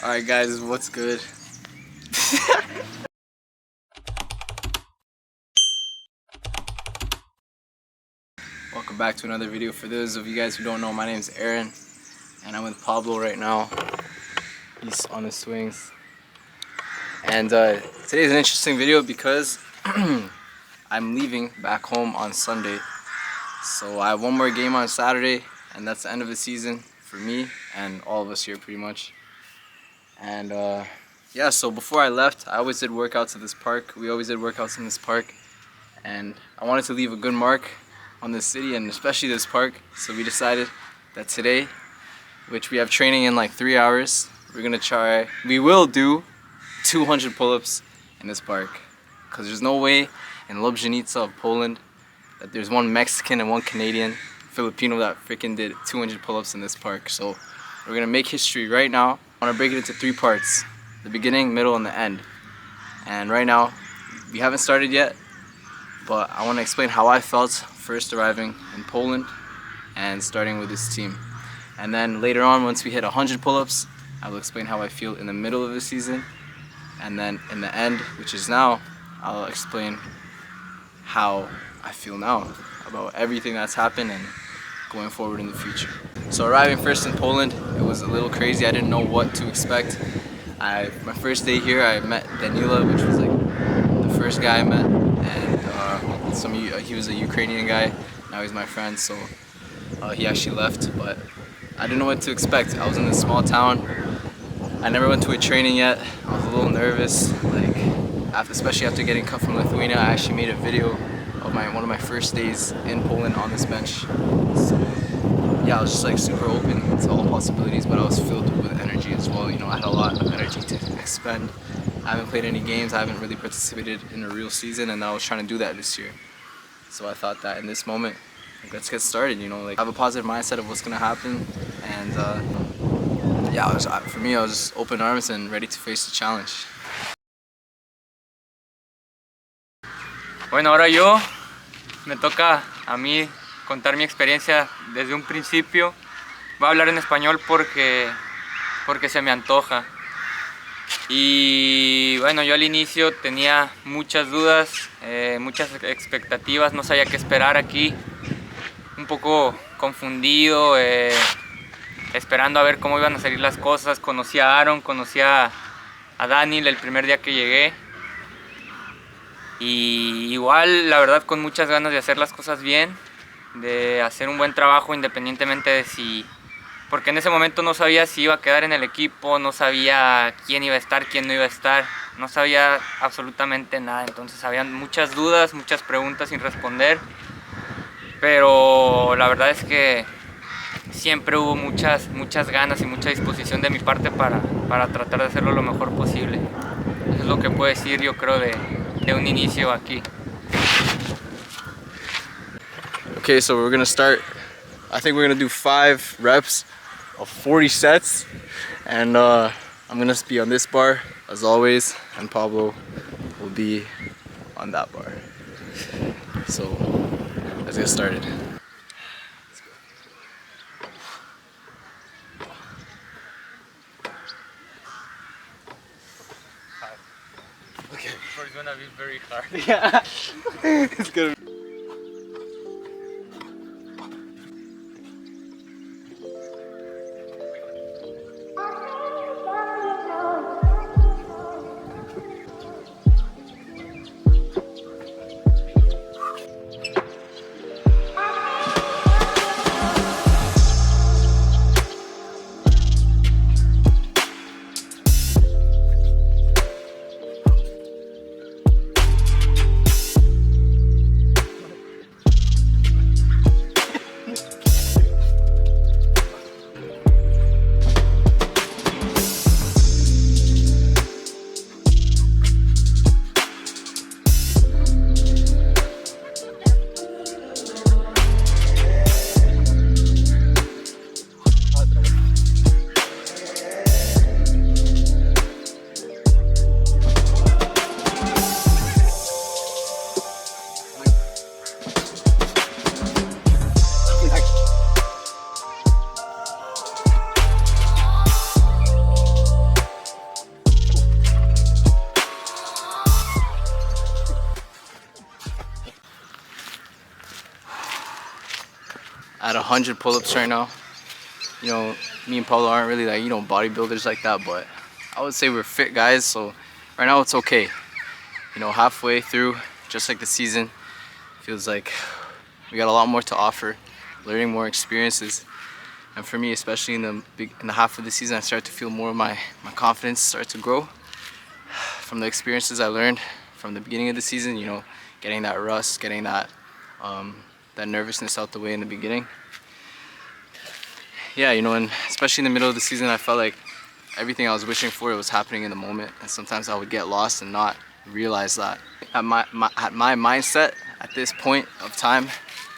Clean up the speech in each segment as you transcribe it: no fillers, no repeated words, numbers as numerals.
Alright guys, what's good? Welcome back to another video. For those of you guys who don't know, my name is Aaron and I'm with Pablo right now. He's on his swings. And today's an interesting video because I'm leaving back home on Sunday. So I have one more game on Saturday and that's the end of the season for me and all of us here pretty much. And yeah, so before I left, I always did workouts at this park. We always did workouts in this park. And I wanted to leave a good mark on this city and especially this park. So we decided that today, which we have training in like 3 hours, we will do 200 pull-ups in this park. Because there's no way in Lubjanica of Poland that there's one Mexican and one Canadian, Filipino that freaking did 200 pull-ups in this park. So we're gonna make history right now. I wanna break it into 3 parts: the beginning, middle, and the end. And right now, we haven't started yet, but I wanna explain how I felt first arriving in Poland and starting with this team. And then later on, once we hit 100 pull-ups, I will explain how I feel in the middle of the season. And then in the end, which is now, I'll explain how I feel now about everything that's happened and going forward in the future. So arriving first in Poland, it was a little crazy. I didn't know what to expect. My first day here, I met Danila, which was like the first guy I met, and he was a Ukrainian guy. Now he's my friend, so he actually left, but I didn't know what to expect. I was in this small town. I never went to a training yet. I was a little nervous, especially after getting cut from Lithuania. I actually made a video of one of my first days in Poland on this bench. So yeah, I was just like super open to all possibilities, but I was filled with energy as well. You know, I had a lot of energy to expend. I haven't played any games. I haven't really participated in a real season, and I was trying to do that this year. So I thought that in this moment, let's get started. You know, have a positive mindset of what's gonna happen, and yeah, for me, I was just open arms and ready to face the challenge. Bueno, ahora me toca a mí contar mi experiencia desde un principio. Voy a hablar en español porque se me antoja. Y bueno, yo al inicio tenía muchas dudas, muchas expectativas, no sabía qué esperar aquí. Un poco confundido, esperando a ver cómo iban a salir las cosas. Conocí a Aaron, conocí a Daniel el primer día que llegué. Y igual, la verdad, con muchas ganas de hacer las cosas bien, de hacer un buen trabajo independientemente de si... Porque en ese momento no sabía si iba a quedar en el equipo, no sabía quién iba a estar, quién no iba a estar, no sabía absolutamente nada. Entonces habían muchas dudas, muchas preguntas sin responder, pero la verdad es que siempre hubo muchas ganas y mucha disposición de mi parte para tratar de hacerlo lo mejor posible. Eso es lo que puedo decir, yo creo, de un inicio aquí. Okay, so we're gonna start. I think we're gonna do 5 reps of 40 sets, and I'm gonna be on this bar as always, and Pablo will be on that bar. So let's get started. Okay. It's gonna be very hard. Yeah, it's gonna be. at 100 pull-ups right now. You know, me and Paulo aren't really like, you know, bodybuilders like that, but I would say we're fit guys, so right now it's okay. You know, halfway through, just like the season, feels like we got a lot more to offer, learning more experiences. And for me, especially in the half of the season, I started to feel more of my confidence start to grow from the experiences I learned from the beginning of the season. You know, getting that rust, getting that nervousness out the way in the beginning. Yeah, you know, and especially in the middle of the season, I felt like everything I was wishing for, it was happening in the moment, and sometimes I would get lost and not realize that. At my mindset at this point of time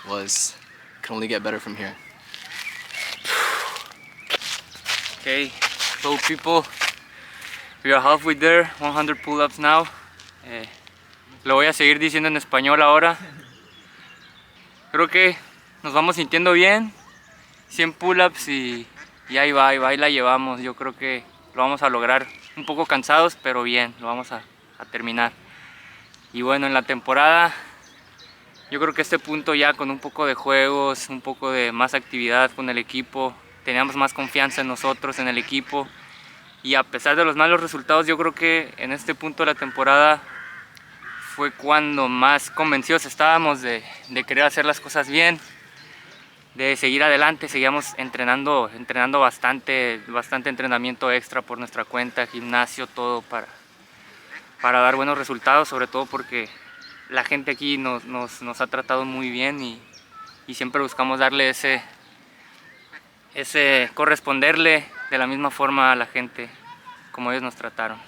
was, can only get better from here. Okay, so people, we are halfway there, 100 pull-ups now. Lo voy a seguir diciendo en español ahora. Creo que nos vamos sintiendo bien, 100 pull-ups y ahí va, y la llevamos. Yo creo que lo vamos a lograr, un poco cansados, pero bien, lo vamos a terminar. Y bueno, en la temporada, yo creo que a este punto ya con un poco de juegos, un poco de más actividad con el equipo, teníamos más confianza en nosotros, en el equipo. Y a pesar de los malos resultados, yo creo que en este punto de la temporada fue cuando más convencidos estábamos de querer hacer las cosas bien, de seguir adelante. Seguíamos entrenando bastante entrenamiento extra por nuestra cuenta, gimnasio, todo para dar buenos resultados, sobre todo porque la gente aquí nos ha tratado muy bien y siempre buscamos darle corresponderle de la misma forma a la gente como ellos nos trataron.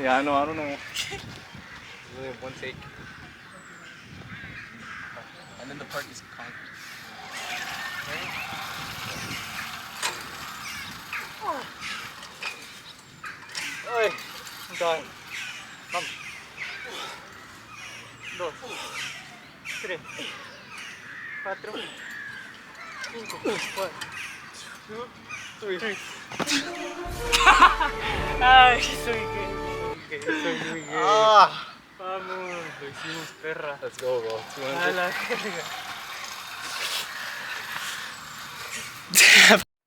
Yeah, I don't know. Really one take. And then the park is concrete. Ay, God. Vamos. 2, 3, 4, 5, 4, 2, 3. Ay, soy gay. Soy muy gay. Vamos, lo hicimos, perra. Let's go, bro. A la verga.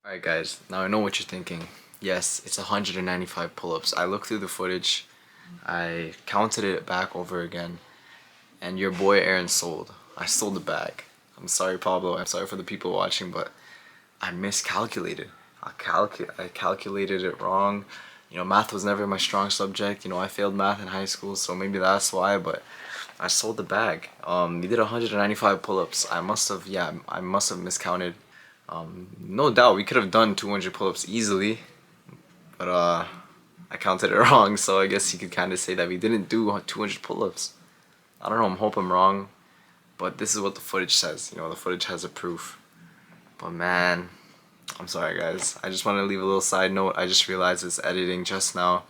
Alright guys, now I know what you're thinking. Yes, it's 195 pull-ups. I looked through the footage, I counted it back over again, and your boy Aaron sold. I sold the bag. I'm sorry, Pablo, I'm sorry for the people watching, but I miscalculated. I calculated it wrong. You know, math was never my strong subject. You know, I failed math in high school, so maybe that's why, but I sold the bag. We did 195 pull-ups. I must have miscounted. No doubt we could have done 200 pull-ups easily, but I counted it wrong, so I guess you could kind of say that we didn't do 200 pull-ups. I don't know, I hope I'm wrong, but this is what the footage says. You know, the footage has a proof. But man, I'm sorry guys. I just want to leave a little side note. I just realized this editing just now.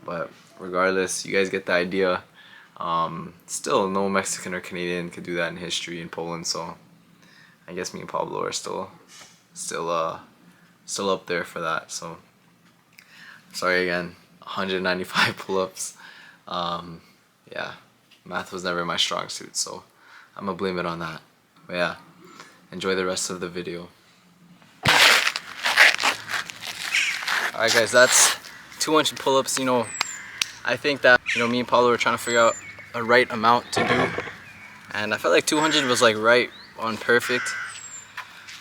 But regardless, you guys get the idea. Still, no Mexican or Canadian could do that in history in Poland, so I guess me and Pablo are still up there for that. So sorry again, 195 pull-ups. Yeah, math was never my strong suit, so I'm gonna blame it on that. But yeah, enjoy the rest of the video. Alright guys, that's 200 pull-ups. You know, I think that, you know, me and Pablo were trying to figure out a right amount to do, and I felt like 200 was like right on perfect,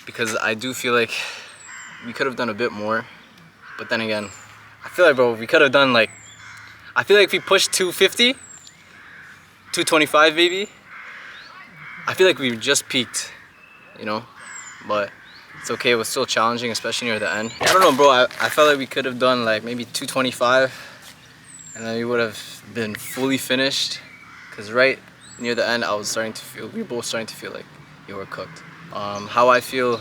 because I do feel like we could have done a bit more. But then again, I feel like, bro, we could have done like, I feel like if we pushed 250, 225 maybe, I feel like we just peaked, you know. But it's okay, it was still challenging, especially near the end. I don't know, bro, I felt like we could have done like maybe 225, and then we would have been fully finished, because right near the end I was starting to feel, we were both starting to feel like you were cooked. How I feel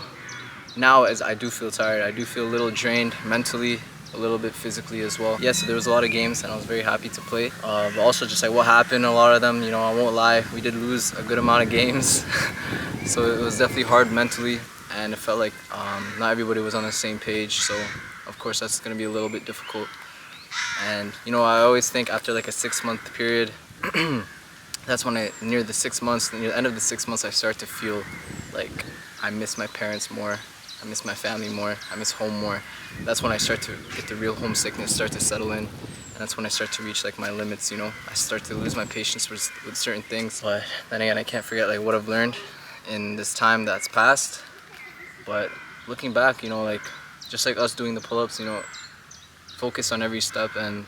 now is I do feel tired. I do feel a little drained mentally, a little bit physically as well. Yes, there was a lot of games and I was very happy to play. But also just like what happened, a lot of them, you know, I won't lie, we did lose a good amount of games. So it was definitely hard mentally, and it felt like not everybody was on the same page. So of course that's gonna be a little bit difficult. And you know, I always think after like a 6-month period, that's when near the 6 months, near the end of the 6 months, I start to feel like I miss my parents more, I miss my family more, I miss home more. That's when I start to get the real homesickness start to settle in, and that's when I start to reach like my limits, you know. I start to lose my patience with certain things. But then again, I can't forget like what I've learned in this time that's passed. But looking back, you know, like just like us doing the pull-ups, you know, focus on every step, and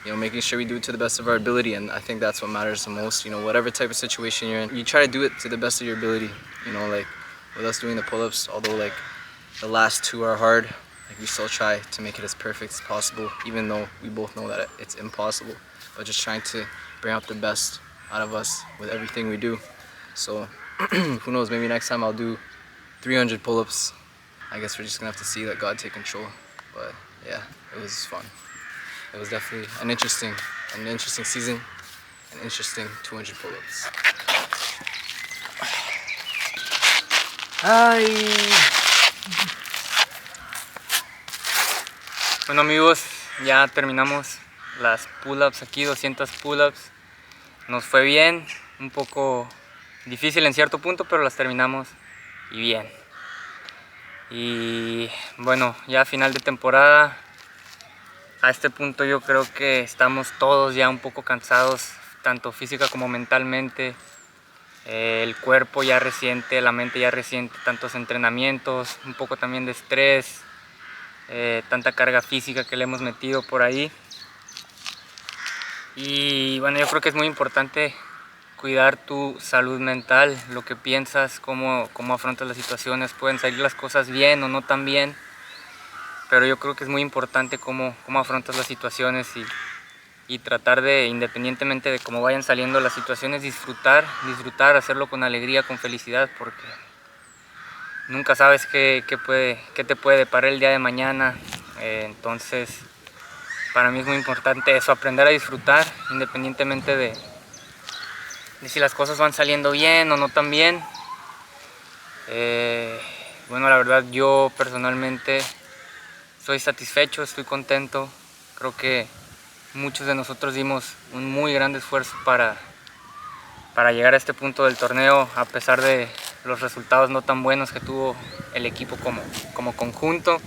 you know, making sure we do it to the best of our ability. And I think that's what matters the most. You know, whatever type of situation you're in, you try to do it to the best of your ability. You know, like with us doing the pull-ups, although like the last 2 are hard, like we still try to make it as perfect as possible, even though we both know that it's impossible. But just trying to bring out the best out of us with everything we do. So who knows, maybe next time I'll do 300 pull-ups. I guess we're just gonna have to see, let God take control. But yeah, it was fun. It was definitely an interesting season, an interesting 200 pull-ups. Ay. Bueno amigos, ya terminamos las pull-ups aquí, 200 pull-ups. Nos fue bien, un poco difícil en cierto punto, pero las terminamos y bien. Y bueno, ya a final de temporada, a este punto yo creo que estamos todos ya un poco cansados, tanto física como mentalmente. El cuerpo ya resiente, la mente ya resiente tantos entrenamientos, un poco también de estrés, tanta carga física que le hemos metido por ahí. Y bueno, yo creo que es muy importante cuidar tu salud mental, lo que piensas, cómo afrontas las situaciones. Pueden salir las cosas bien o no tan bien, pero yo creo que es muy importante cómo afrontas las situaciones y tratar de, independientemente de cómo vayan saliendo las situaciones, disfrutar, hacerlo con alegría, con felicidad, porque nunca sabes qué te puede deparar el día de mañana. Entonces, para mí es muy importante eso, aprender a disfrutar, independientemente de si las cosas van saliendo bien o no tan bien. Bueno, la verdad yo personalmente estoy satisfecho, estoy contento. Creo que muchos de nosotros dimos un muy gran esfuerzo para llegar a este punto del torneo, a pesar de los resultados no tan buenos que tuvo el equipo como conjunto.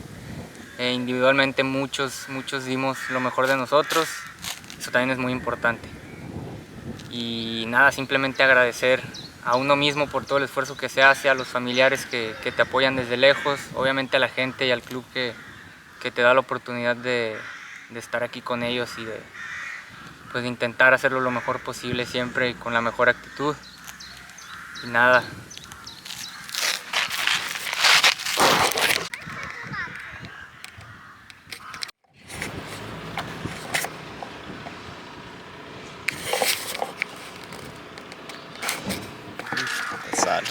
Individualmente muchos dimos lo mejor de nosotros, eso también es muy importante. Y nada, simplemente agradecer a uno mismo por todo el esfuerzo que se hace, a los familiares que te apoyan desde lejos, obviamente a la gente y al club que te da la oportunidad de estar aquí con ellos y de intentar hacerlo lo mejor posible siempre y con la mejor actitud. Y nada. Sad.